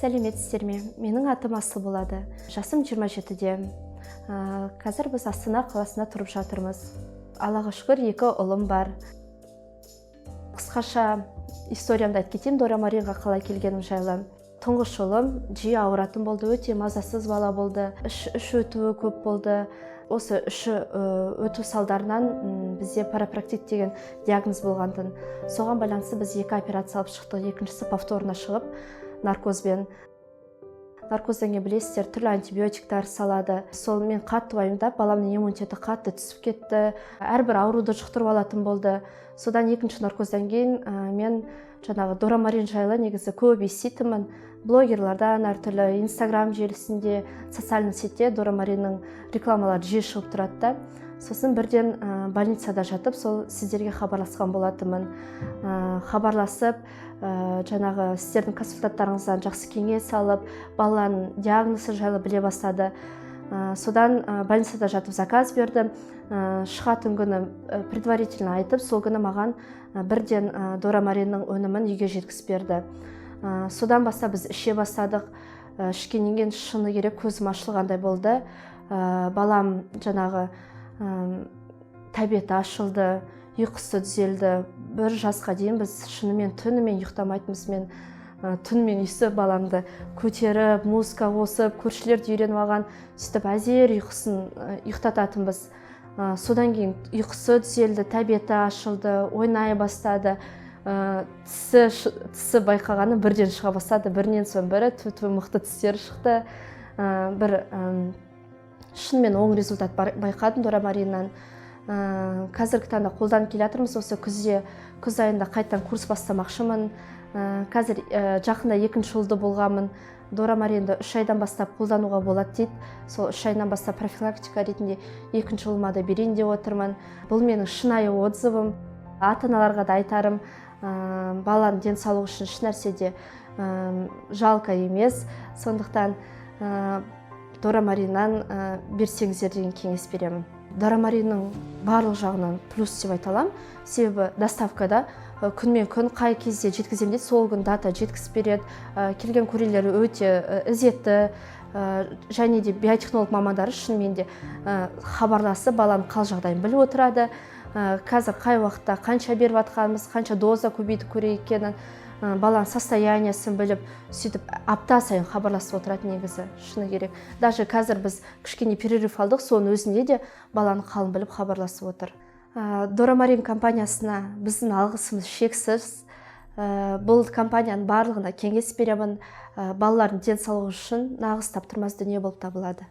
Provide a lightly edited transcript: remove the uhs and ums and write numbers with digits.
Сәлеметсіздер ме? Менің атым Асыл болады. Жасым 27-де. Қазір біз Астана қаласында тұрып жатырмыз. Аллаға шүкір, 2 ұлым бар. Қысқаша историямды айтып кетейін, Дора Маринға қалай келгенім жайлы. Тұңғыш ұлым жиі ауыратын болды, өте мазасыз бала болды. Іш өтуі көп болды. Осы іші өту салдарынан бізде парапроктит деген диагноз болғандын. Соған байланысты біз 2 операция алып шықтық. Екіншісі повторына шығып, наркозбен. Наркоздан кейін білесіздер, түрлі антибиотиктар салады. Сол мен қатты уайымдап, баламның иммунитеті қатты түсіп кетті. Әрбір ауруды жұқтырып алатын болды. Содан екінші наркоздан кейін мен жаңағы Дора Марин жайлы негізі көп еститінмін. Блогерлардан, әртүрлі Инстаграм желісінде, социальный сетте Дора Мариннің рекламалары жиі шығып тұрады да. Сосын бірден больницада жатып, сол сіздерге хабарласқан болатынмын. Хабарласып, жаңағы сіздердің консультанттарыңыздан жақсы кеңес алып, баланың диагнозы жайлы біле бастады. Содан больницада жатып заказ бердім. Шығатын күні предварительно айтып, сол күні маған бірден Дора Мариннің өнімін үйге жеткізіп берді. Содан бастап біз іше бастадық. Ішкеннен кейін шыны керек көзім ашылғандай болды. Балам жаңағы тәбеті ашылды, ұйқысы түзелді. 1 жасқа дейін біз шынымен түнімен ұйықтамайтынбыз. Мен түнімен үйсіп баламды көтеріп, музыка қосып, көршілерді үйреніп алған, сөйтіп әзер ұйқысын ұйықтататынбыз. Содан кейін ұйқысы түзелді, тәбеті ашылды, ойнай бастады. Тісі байқағаны бірден шыға бастады. Бірінен соң бірі түп мықты тістері шықты. Бір шынымен оң результат байқадым Дора Мариннан. Қазіргі таңда қолданып келе жатырмыз. Осы күз айында қайттан курс бастамақшымын. Қазір жақында 2-ші ұлды болғанмын. Дора Маринді 3 айдан бастап қолдануға болады дейді. Сол 3 айдан бастап профилактика ретінде 2-ші ұлыма да берейін деп отырмын. Бұл менің шынайы отзывым. Ата-аналарға да айтарым, баланың денсаулығы үшін еш нәрседе жалко емес. Сондықтан Дора Мариннан берсеңіздер деген кеңес беремін. Дора Мариннің барлық жағынан плюс деп айта аламын. Себебі доставкада күнмен күн қай кезде жеткізем дейді, сол күн дата жеткізіп береді. Келген курьерлер өте ізетті. Және де биотехнолог мамандары шынымен де хабарласып, баланың қал жағдайын біліп отырады. Қазір қай уақытта қанша беріп атқанымыз, қанша доза көбейтіп көрейік екенін, баланың состояниясын біліп, сөйтіп апта сайын хабарласып отырады негізі, шыны керек. Даже қазір біз кішкене перерыв алдық, соның өзінде де баланың қалын біліп хабарласып отыр. Дора Марин компаниясына біздің алғысымыз шексіз. Бұл компанияның барлығына кеңес беремін. Балалардың денсаулығы үшін нағыз таптырмас дүние болып табылады.